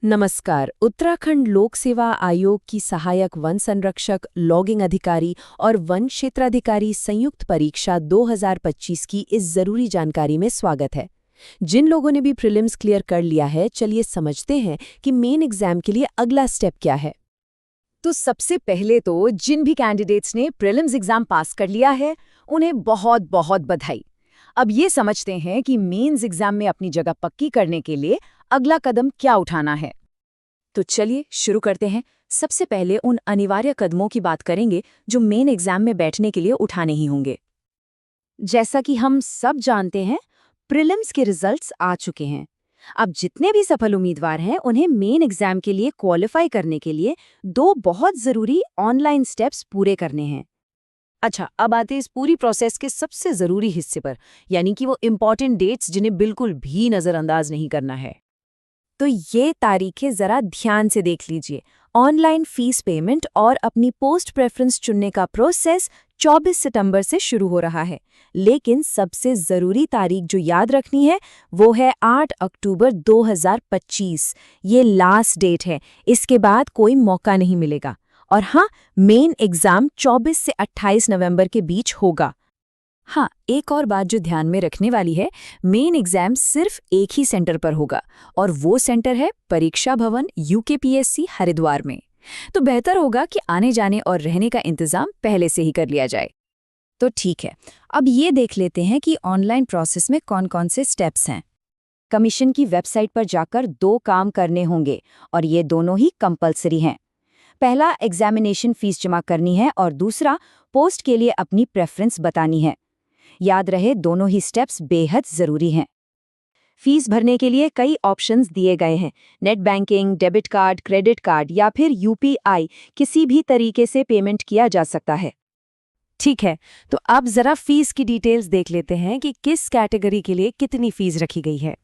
नमस्कार। उत्तराखंड लोक सेवा आयोग की सहायक वन संरक्षक, लॉगिंग अधिकारी और वन क्षेत्राधिकारी संयुक्त परीक्षा 2025 की इस जरूरी जानकारी में स्वागत है। जिन लोगों ने भी प्रीलिम्स क्लियर कर लिया है, चलिए समझते हैं कि मेन एग्जाम के लिए अगला स्टेप क्या है। तो सबसे पहले तो जिन भी कैंडिडेट्स ने प्रीलिम्स एग्जाम पास कर लिया है, उन्हें बहुत बहुत बधाई। अब ये समझते हैं कि मेंस एग्जाम में अपनी जगह पक्की करने के लिए अगला कदम क्या उठाना है। तो चलिए शुरू करते हैं। सबसे पहले उन अनिवार्य कदमों की बात करेंगे जो मेन एग्जाम में बैठने के लिए उठाने ही होंगे। जैसा कि हम सब जानते हैं, प्रीलिम्स के रिजल्ट्स आ चुके हैं। अब जितने भी सफल उम्मीदवार हैं, उन्हें मेन एग्जाम के लिए क्वालिफाई करने के लिए दो बहुत जरूरी ऑनलाइन स्टेप्स पूरे करने हैं। अच्छा, अब आते हैं इस पूरी प्रोसेस के सबसे ज़रूरी हिस्से पर, यानी कि वो इम्पॉर्टेंट डेट्स जिन्हें बिल्कुल भी नज़रअंदाज नहीं करना है। तो ये तारीखें ज़रा ध्यान से देख लीजिए। ऑनलाइन फीस पेमेंट और अपनी पोस्ट प्रेफरेंस चुनने का प्रोसेस 24 सितंबर से शुरू हो रहा है, लेकिन सबसे ज़रूरी तारीख जो याद रखनी है वो है 8 अक्टूबर 2025। ये लास्ट डेट है, इसके बाद कोई मौका नहीं मिलेगा। और हाँ, मेन एग्जाम 24 से 28 नवंबर के बीच होगा। हाँ, एक और बात जो ध्यान में रखने वाली है, मेन एग्जाम सिर्फ एक ही सेंटर पर होगा और वो सेंटर है परीक्षा भवन यूकेपीएससी हरिद्वार में। तो बेहतर होगा कि आने जाने और रहने का इंतजाम पहले से ही कर लिया जाए। तो ठीक है, अब ये देख लेते हैं कि ऑनलाइन प्रोसेस में कौन कौन से स्टेप्स हैं। कमीशन की वेबसाइट पर जाकर दो काम करने होंगे और ये दोनों ही कंपलसरी हैं। पहला, एग्जामिनेशन फीस जमा करनी है और दूसरा, पोस्ट के लिए अपनी प्रेफरेंस बतानी है। याद रहे, दोनों ही स्टेप्स बेहद ज़रूरी हैं। फीस भरने के लिए कई ऑप्शंस दिए गए हैं। Net banking, debit card, credit card या फिर यूपीआई, किसी भी तरीके से पेमेंट किया जा सकता है। ठीक है, तो अब ज़रा फीस की डिटेल्स देख लेते हैं कि किस कैटेगरी के लिए कितनी फीस रखी गई है।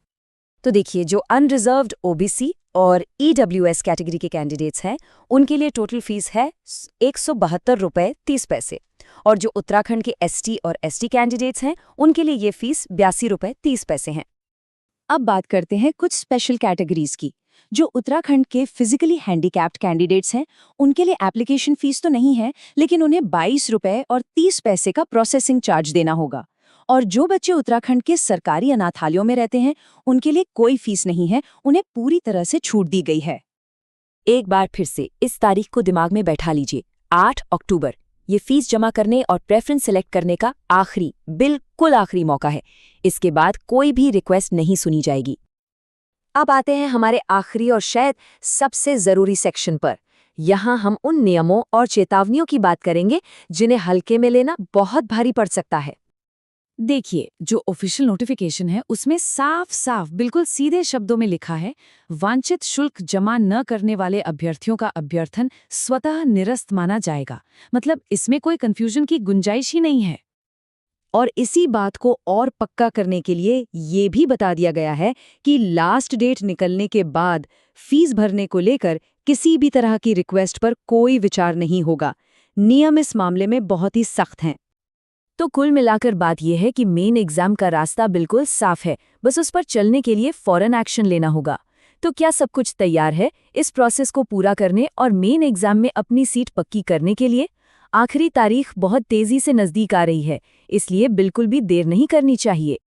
तो देखिए, जो अनरिजर्व्ड ओबीसी और ईडब्ल्यूएस कैटेगरी के कैंडिडेट्स हैं, उनके लिए टोटल फीस है 172 रुपये 30 पैसे, और जो उत्तराखंड के एसटी और एसटी कैंडिडेट्स हैं, उनके लिए ये फीस 82 रुपये 30 पैसे हैं। अब बात करते हैं कुछ स्पेशल कैटेगरीज की। जो उत्तराखंड के फिजिकली हैंडीकैप्ड कैंडिडेट्स हैं, उनके लिए एप्लीकेशन फीस तो नहीं है, लेकिन उन्हें 22 रुपये और 30 पैसे का प्रोसेसिंग चार्ज देना होगा। और जो बच्चे उत्तराखंड के सरकारी अनाथालयों में रहते हैं, उनके लिए कोई फीस नहीं है, उन्हें पूरी तरह से छूट दी गई है। एक बार फिर से इस तारीख को दिमाग में बैठा लीजिए, 8 अक्टूबर। ये फीस जमा करने और प्रेफरेंस सेलेक्ट करने का बिल्कुल आखिरी मौका है। इसके बाद कोई भी रिक्वेस्ट नहीं सुनी जाएगी। अब आते हैं हमारे आखिरी और शायद सबसे ज़रूरी सेक्शन पर। यहाँ हम उन नियमों और चेतावनियों की बात करेंगे जिन्हें हल्के में लेना बहुत भारी पड़ सकता है। देखिए, जो ऑफिशियल नोटिफिकेशन है उसमें साफ साफ बिल्कुल सीधे शब्दों में लिखा है, वांछित शुल्क जमा न करने वाले अभ्यर्थियों का अभ्यर्थन स्वतः निरस्त माना जाएगा। मतलब इसमें कोई कंफ्यूजन की गुंजाइश ही नहीं है। और इसी बात को और पक्का करने के लिए ये भी बता दिया गया है कि लास्ट डेट निकलने के बाद फीस भरने को लेकर किसी भी तरह की रिक्वेस्ट पर कोई विचार नहीं होगा। नियम इस मामले में बहुत ही सख्त हैं। तो कुल मिलाकर बात यह है कि मेन एग्जाम का रास्ता बिल्कुल साफ है, बस उस पर चलने के लिए फौरन एक्शन लेना होगा। तो क्या सब कुछ तैयार है इस प्रोसेस को पूरा करने और मेन एग्जाम में अपनी सीट पक्की करने के लिए? आखिरी तारीख बहुत तेजी से नजदीक आ रही है, इसलिए बिल्कुल भी देर नहीं करनी चाहिए।